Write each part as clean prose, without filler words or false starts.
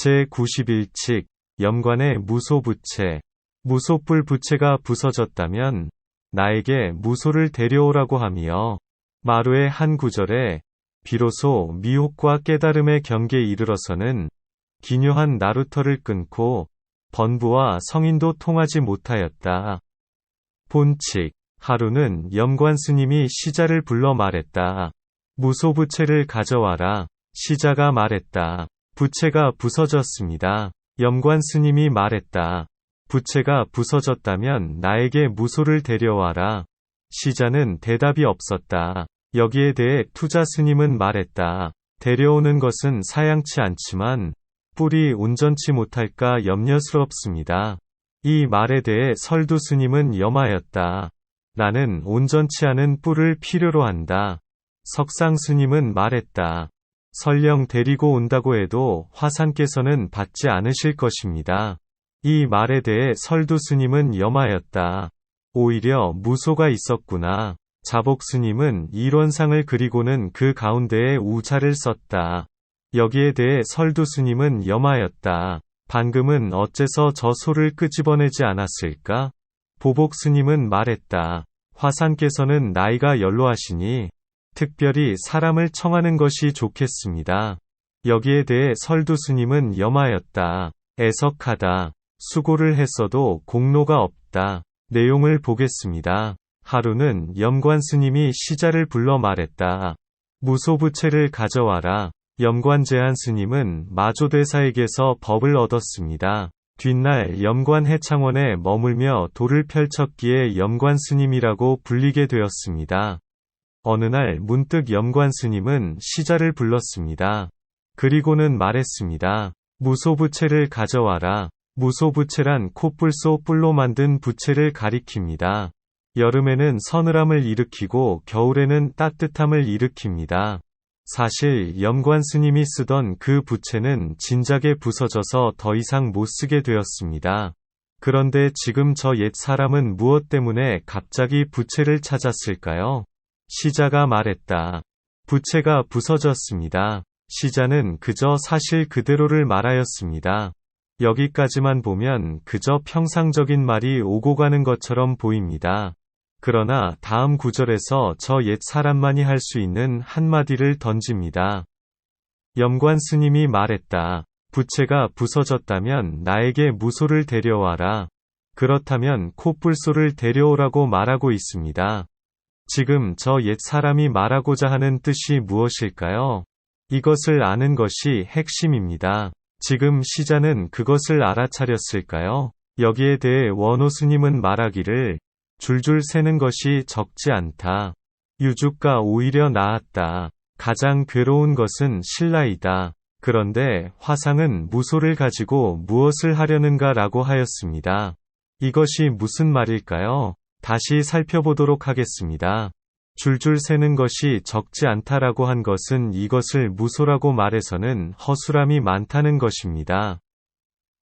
제91칙 염관의 무소부채. 무소뿔 부채가 부서졌다면 나에게 무소를 데려오라고 하며 마루의 한 구절에 비로소 미혹과 깨달음의 경계에 이르러서는 기묘한 나루터를 끊고 번부와 성인도 통하지 못하였다. 본칙. 하루는 염관 스님이 시자를 불러 말했다. 무소부채를 가져와라. 시자가 말했다. 부채가 부서졌습니다. 염관 스님이 말했다. 부채가 부서졌다면 나에게 무소를 데려와라. 시자는 대답이 없었다. 여기에 대해 투자 스님은 말했다. 데려오는 것은 사양치 않지만 뿔이 온전치 못할까 염려스럽습니다. 이 말에 대해 설두 스님은 염하였다. 나는 온전치 않은 뿔을 필요로 한다. 석상 스님은 말했다. 설령 데리고 온다고 해도 화상께서는 받지 않으실 것입니다. 이 말에 대해 설두 스님은 염하였다. 오히려 무소가 있었구나. 자복 스님은 일원상을 그리고는 그 가운데에 우자를 썼다. 여기에 대해 설두 스님은 염하였다. 방금은 어째서 저 소를 끄집어내지 않았을까? 보복 스님은 말했다. 화상께서는 나이가 연로하시니 특별히 사람을 청하는 것이 좋겠습니다. 여기에 대해 설두 스님은 염하였다. 애석하다. 수고를 했어도 공로가 없다. 내용을 보겠습니다. 하루는 염관 스님이 시자를 불러 말했다. 무소부채를 가져와라. 염관 제한 스님은 마조대사에게서 법을 얻었습니다. 뒷날 염관 해창원에 머물며 도를 펼쳤기에 염관 스님이라고 불리게 되었습니다. 어느 날 문득 염관 스님은 시자를 불렀습니다. 그리고는 말했습니다. 무소부채를 가져와라. 무소부채란 코뿔소 뿔로 만든 부채를 가리킵니다. 여름에는 서늘함을 일으키고 겨울에는 따뜻함을 일으킵니다. 사실 염관 스님이 쓰던 그 부채는 진작에 부서져서 더 이상 못 쓰게 되었습니다. 그런데 지금 저 옛 사람은 무엇 때문에 갑자기 부채를 찾았을까요? 시자가 말했다. 부채가 부서졌습니다. 시자는 그저 사실 그대로를 말하였습니다. 여기까지만 보면 그저 평상적인 말이 오고 가는 것처럼 보입니다. 그러나 다음 구절에서 저 옛 사람만이 할 수 있는 한마디를 던집니다. 염관 스님이 말했다. 부채가 부서졌다면 나에게 무소를 데려와라. 그렇다면 코뿔소를 데려오라고 말하고 있습니다. 지금 저 옛 사람이 말하고자 하는 뜻이 무엇일까요? 이것을 아는 것이 핵심입니다. 지금 시자는 그것을 알아차렸을까요? 여기에 대해 원호 스님은 말하기를 줄줄 세는 것이 적지 않다. 유주가 오히려 나았다. 가장 괴로운 것은 신라이다. 그런데 화상은 무소를 가지고 무엇을 하려는가 라고 하였습니다. 이것이 무슨 말일까요? 다시 살펴보도록 하겠습니다. 줄줄 세는 것이 적지 않다라고 한 것은 이것을 무소라고 말해서는 허술함이 많다는 것입니다.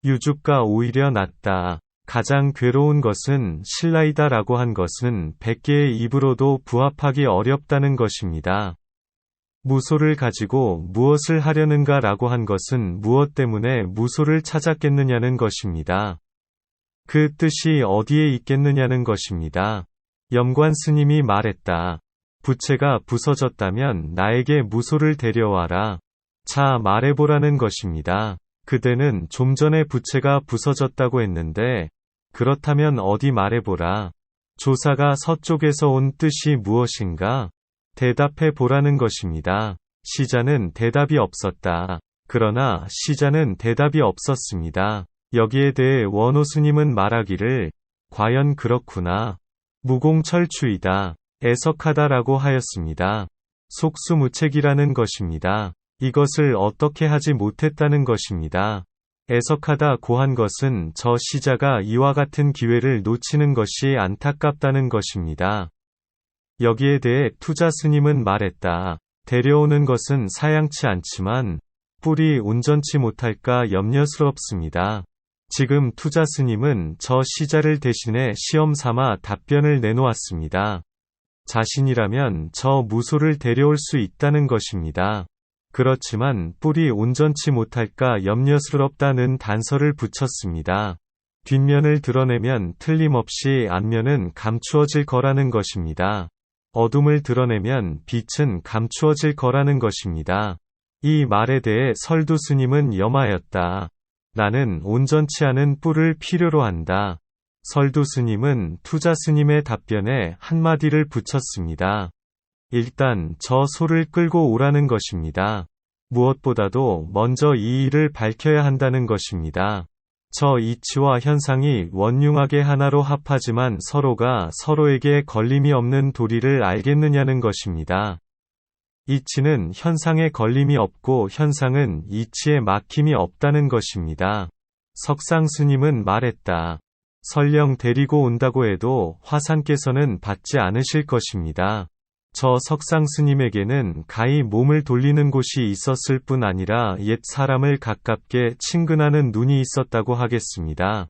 유주가 오히려 낫다. 가장 괴로운 것은 신라이다라고 한 것은 100개의 입으로도 부합하기 어렵다는 것입니다. 무소를 가지고 무엇을 하려는가 라고 한 것은 무엇 때문에 무소를 찾았겠느냐는 것입니다. 그 뜻이 어디에 있겠느냐는 것입니다. 염관 스님이 말했다. 부채가 부서졌다면 나에게 무소를 데려와라. 자, 말해보라는 것입니다. 그대는 좀 전에 부채가 부서졌다고 했는데 그렇다면 어디 말해보라. 조사가 서쪽에서 온 뜻이 무엇인가? 대답해 보라는 것입니다. 시자는 대답이 없었다. 그러나 시자는 대답이 없었습니다. 여기에 대해 원호 스님은 말하기를 과연 그렇구나. 무공철추이다. 애석하다라고 하였습니다. 속수무책이라는 것입니다. 이것을 어떻게 하지 못했다는 것입니다. 애석하다 고한 것은 저 시자가 이와 같은 기회를 놓치는 것이 안타깝다는 것입니다. 여기에 대해 투자 스님은 말했다. 데려오는 것은 사양치 않지만 뿔이 온전치 못할까 염려스럽습니다. 지금 투자 스님은 저 시자를 대신해 시험 삼아 답변을 내놓았습니다. 자신이라면 저 무소를 데려올 수 있다는 것입니다. 그렇지만 뿔이 온전치 못할까 염려스럽다는 단서를 붙였습니다. 뒷면을 드러내면 틀림없이 앞면은 감추어질 거라는 것입니다. 어둠을 드러내면 빛은 감추어질 거라는 것입니다. 이 말에 대해 설두 스님은 염하였다. 나는 온전치 않은 뿔을 필요로 한다. 설두 스님은 투자 스님의 답변에 한마디를 붙였습니다. 일단 저 소를 끌고 오라는 것입니다. 무엇보다도 먼저 이 일을 밝혀야 한다는 것입니다. 저 이치와 현상이 원융하게 하나로 합하지만 서로가 서로에게 걸림이 없는 도리를 알겠느냐는 것입니다. 이치는 현상에 걸림이 없고 현상은 이치에 막힘이 없다는 것입니다. 석상 스님은 말했다. 설령 데리고 온다고 해도 화산께서는 받지 않으실 것입니다. 저 석상 스님에게는 가히 몸을 돌리는 곳이 있었을 뿐 아니라 옛 사람을 가깝게 친근하는 눈이 있었다고 하겠습니다.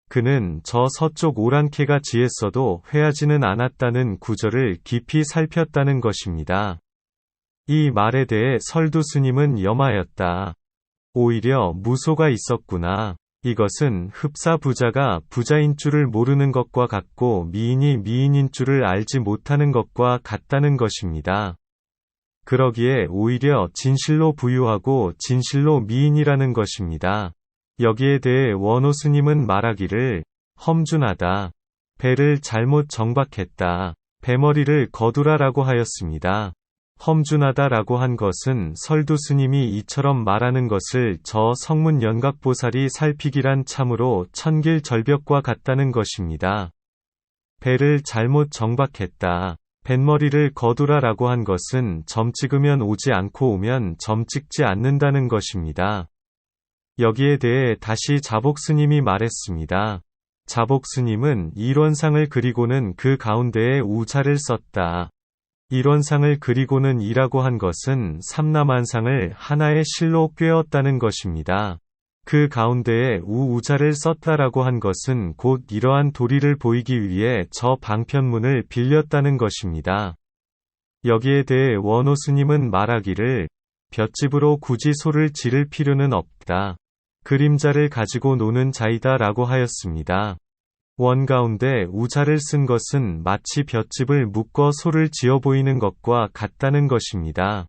그는 저 서쪽 오랑캐가 지했어도 회하지는 않았다는 구절을 깊이 살폈다는 것입니다. 이 말에 대해 설두 스님은 염하였다. 오히려 무소가 있었구나. 이것은 흡사 부자가 부자인 줄을 모르는 것과 같고 미인이 미인인 줄을 알지 못하는 것과 같다는 것입니다. 그러기에 오히려 진실로 부유하고 진실로 미인이라는 것입니다. 여기에 대해 원호 스님은 말하기를 험준하다. 배를 잘못 정박했다. 배머리를 거두라라고 하였습니다. 험준하다라고 한 것은 설두 스님이 이처럼 말하는 것을 저 성문 연각보살이 살피기란 참으로 천길절벽과 같다는 것입니다. 배를 잘못 정박했다. 뱃머리를 거두라라고 한 것은 점 찍으면 오지 않고 오면 점 찍지 않는다는 것입니다. 여기에 대해 다시 자복 스님이 말했습니다. 자복 스님은 일원상을 그리고는 그 가운데에 우자를 썼다. 일원상을 그리고는 이라고 한 것은 삼라만상을 하나의 실로 꿰었다는 것입니다. 그 가운데에 우자를 썼다라고 한 것은 곧 이러한 도리를 보이기 위해 저 방편문을 빌렸다는 것입니다. 여기에 대해 원호 스님은 말하기를 볏짚으로 굳이 소를 지를 필요는 없다. 그림자를 가지고 노는 자이다 라고 하였습니다. 원 가운데 우자를 쓴 것은 마치 볏짚을 묶어 소를 지어 보이는 것과 같다는 것입니다.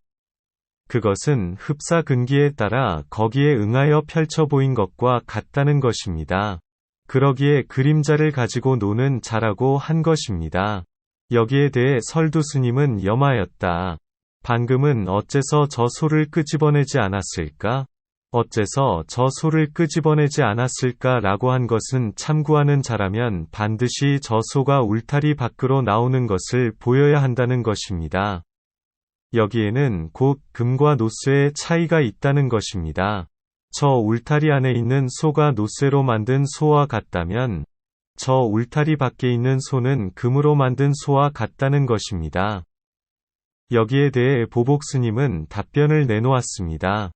그것은 흡사 근기에 따라 거기에 응하여 펼쳐 보인 것과 같다는 것입니다. 그러기에 그림자를 가지고 노는 자라고 한 것입니다. 여기에 대해 설두 스님은 염하였다. 방금은 어째서 저 소를 끄집어내지 않았을까? 어째서 저 소를 끄집어내지 않았을까 라고 한 것은 참구하는 자라면 반드시 저 소가 울타리 밖으로 나오는 것을 보여야 한다는 것입니다. 여기에는 곧 금과 노쇠의 차이가 있다는 것입니다. 저 울타리 안에 있는 소가 노쇠로 만든 소와 같다면 저 울타리 밖에 있는 소는 금으로 만든 소와 같다는 것입니다. 여기에 대해 보복 스님은 답변을 내놓았습니다.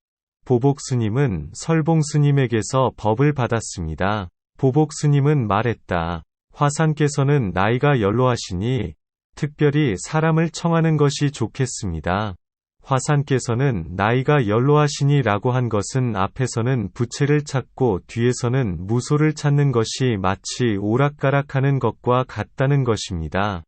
보복 스님은 설봉 스님에게서 법을 받았습니다. 보복 스님은 말했다. 화산께서는 나이가 연로하시니 특별히 사람을 청하는 것이 좋겠습니다. 화산께서는 나이가 연로하시니 라고 한 것은 앞에서는 부채를 찾고 뒤에서는 무소를 찾는 것이 마치 오락가락하는 것과 같다는 것입니다.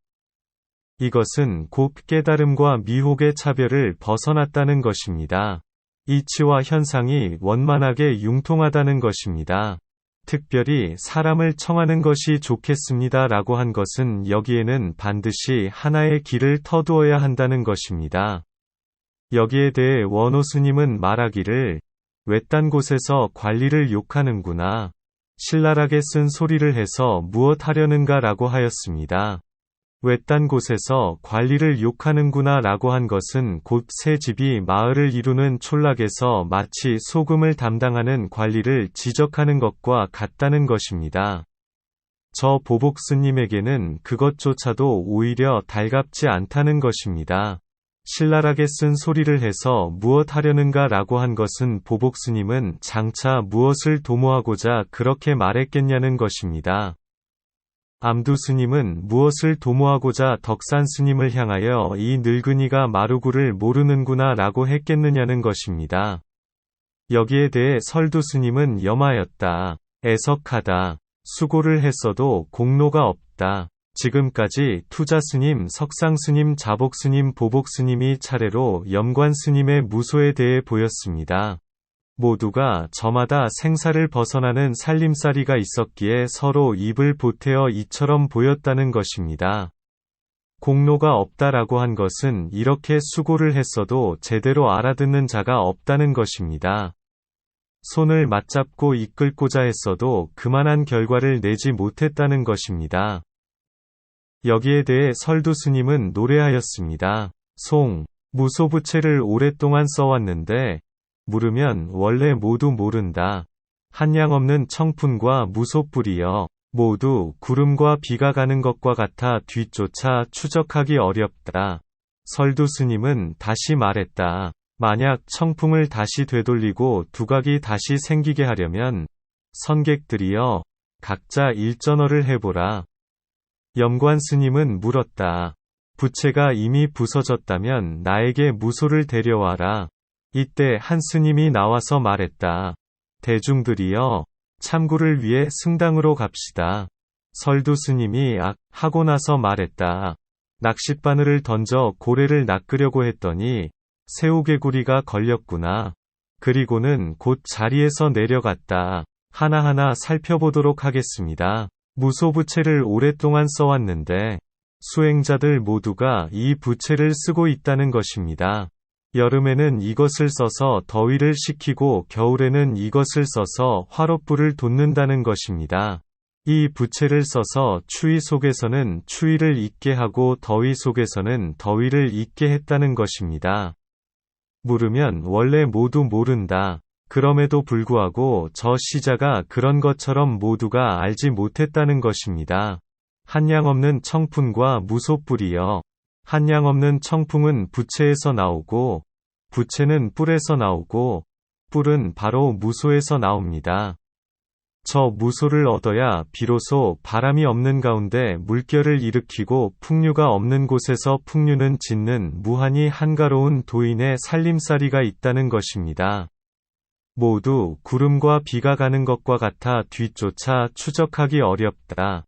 이것은 곧 깨달음과 미혹의 차별을 벗어났다는 것입니다. 이치와 현상이 원만하게 융통하다는 것입니다. 특별히 사람을 청하는 것이 좋겠습니다 라고 한 것은 여기에는 반드시 하나의 길을 터두어야 한다는 것입니다. 여기에 대해 원호 스님은 말하기를 외딴 곳에서 관리를 욕하는구나. 신랄하게 쓴 소리를 해서 무엇 하려는가 라고 하였습니다. 외딴 곳에서 관리를 욕하는구나 라고 한 것은 곧 새 집이 마을을 이루는 촌락에서 마치 소금을 담당하는 관리를 지적하는 것과 같다는 것입니다. 저 보복 스님에게는 그것조차도 오히려 달갑지 않다는 것입니다. 신랄하게 쓴 소리를 해서 무엇 하려는가 라고 한 것은 보복 스님은 장차 무엇을 도모하고자 그렇게 말했겠냐는 것입니다. 암두 스님은 무엇을 도모하고자 덕산 스님을 향하여 이 늙은이가 마루구를 모르는구나 라고 했겠느냐는 것입니다. 여기에 대해 설두 스님은 염하였다. 애석하다. 수고를 했어도 공로가 없다. 지금까지 투자 스님, 석상 스님, 자복 스님, 보복 스님이 차례로 염관 스님의 무소에 대해 보였습니다. 모두가 저마다 생사를 벗어나는 살림살이가 있었기에 서로 입을 보태어 이처럼 보였다는 것입니다. 공로가 없다라고 한 것은 이렇게 수고를 했어도 제대로 알아듣는 자가 없다는 것입니다. 손을 맞잡고 이끌고자 했어도 그만한 결과를 내지 못했다는 것입니다. 여기에 대해 설두 스님은 노래하였습니다. 송, 무소부채를 오랫동안 써왔는데 물으면 원래 모두 모른다. 한량없는 청푼과 무소뿔이여 모두 구름과 비가 가는 것과 같아 뒤쫓아 추적하기 어렵다. 설두 스님은 다시 말했다. 만약 청풍을 다시 되돌리고 두각이 다시 생기게 하려면 선객들이여 각자 일전어를 해보라. 염관 스님은 물었다. 부채가 이미 부서졌다면 나에게 무소를 데려와라. 이때 한 스님이 나와서 말했다. 대중들이여 참구를 위해 승당으로 갑시다. 설두 스님이 하고 나서 말했다. 낚싯바늘을 던져 고래를 낚으려고 했더니 새우개구리가 걸렸구나. 그리고는 곧 자리에서 내려갔다. 하나하나 살펴보도록 하겠습니다. 무소부채를 오랫동안 써왔는데 수행자들 모두가 이 부채를 쓰고 있다는 것입니다. 여름에는 이것을 써서 더위를 식히고 겨울에는 이것을 써서 화롯불을 돋는다는 것입니다. 이 부채를 써서 추위 속에서는 추위를 잊게 하고 더위 속에서는 더위를 잊게 했다는 것입니다. 물으면 원래 모두 모른다. 그럼에도 불구하고 저 시자가 그런 것처럼 모두가 알지 못했다는 것입니다. 한량없는 청푼과 무소뿔이여. 한량없는 청풍은 부채에서 나오고 부채는 뿔에서 나오고 뿔은 바로 무소에서 나옵니다. 저 무소를 얻어야 비로소 바람이 없는 가운데 물결을 일으키고 풍류가 없는 곳에서 풍류는 짓는 무한히 한가로운 도인의 살림살이가 있다는 것입니다. 모두 구름과 비가 가는 것과 같아 뒤쫓아 추적하기 어렵다.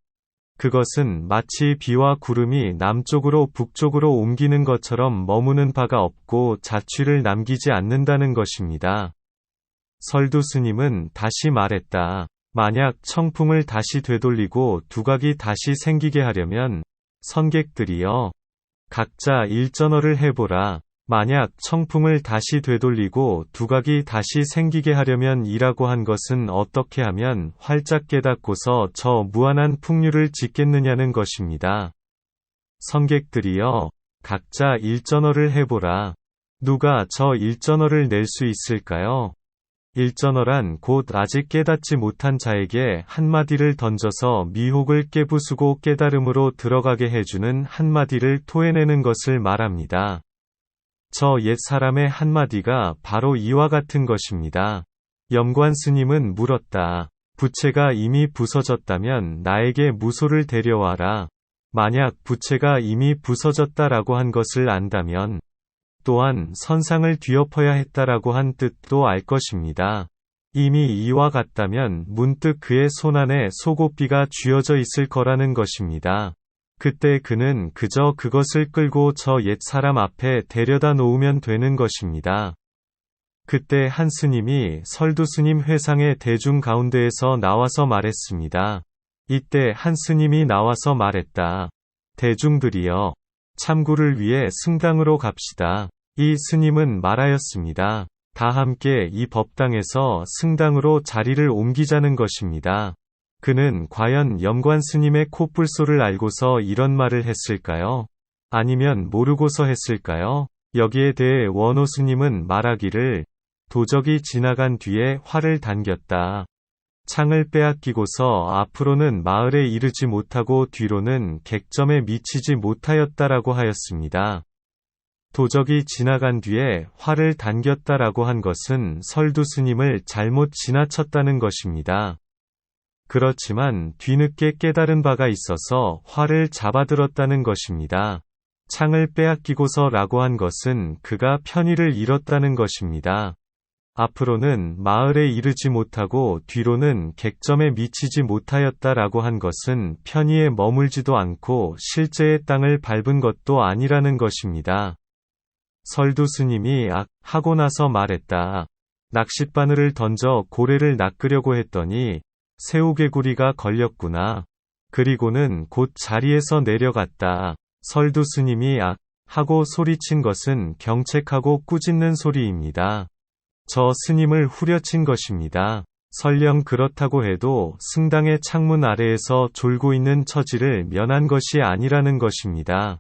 그것은 마치 비와 구름이 남쪽으로 북쪽으로 옮기는 것처럼 머무는 바가 없고 자취를 남기지 않는다는 것입니다. 설두 스님은 다시 말했다. 만약 청풍을 다시 되돌리고 두각이 다시 생기게 하려면 선객들이여 각자 일전어를 해보라. 만약 청풍을 다시 되돌리고 두각이 다시 생기게 하려면 이라고 한 것은 어떻게 하면 활짝 깨닫고서 저 무한한 풍류를 짓겠느냐는 것입니다. 선객들이여 각자 일전어를 해보라. 누가 저 일전어를 낼 수 있을까요? 일전어란 곧 아직 깨닫지 못한 자에게 한마디를 던져서 미혹을 깨부수고 깨달음으로 들어가게 해주는 한마디를 토해내는 것을 말합니다. 저 옛 사람의 한마디가 바로 이와 같은 것입니다. 염관 스님은 물었다. 부채가 이미 부서졌다면 나에게 무소를 데려와라. 만약 부채가 이미 부서졌다라고 한 것을 안다면 또한 선상을 뒤엎어야 했다라고 한 뜻도 알 것입니다. 이미 이와 같다면 문득 그의 손안에 속옷비가 쥐어져 있을 거라는 것입니다. 그때 그는 그저 그것을 끌고 저 옛 사람 앞에 데려다 놓으면 되는 것입니다. 그때 한 스님이 설두 스님 회상의 대중 가운데에서 나와서 말했습니다. 이때 한 스님이 나와서 말했다. 대중들이여 참구를 위해 승당으로 갑시다. 이 스님은 말하였습니다. 다 함께 이 법당에서 승당으로 자리를 옮기자는 것입니다. 그는 과연 염관 스님의 콧불소를 알고서 이런 말을 했을까요? 아니면 모르고서 했을까요? 여기에 대해 원호 스님은 말하기를 도적이 지나간 뒤에 활을 당겼다. 창을 빼앗기고서 앞으로는 마을에 이르지 못하고 뒤로는 객점에 미치지 못하였다라고 하였습니다. 도적이 지나간 뒤에 활을 당겼다라고 한 것은 설두 스님을 잘못 지나쳤다는 것입니다. 그렇지만 뒤늦게 깨달은 바가 있어서 화를 잡아들었다는 것입니다. 창을 빼앗기고서 라고 한 것은 그가 편의를 잃었다는 것입니다. 앞으로는 마을에 이르지 못하고 뒤로는 객점에 미치지 못하였다라고 한 것은 편의에 머물지도 않고 실제의 땅을 밟은 것도 아니라는 것입니다. 설두 스님이 하고 나서 말했다. 낚싯바늘을 던져 고래를 낚으려고 했더니 새우개구리가 걸렸구나. 그리고는 곧 자리에서 내려갔다. 설두 스님이 하고 소리친 것은 경책하고 꾸짖는 소리입니다. 저 스님을 후려친 것입니다. 설령 그렇다고 해도 승당의 창문 아래에서 졸고 있는 처지를 면한 것이 아니라는 것입니다.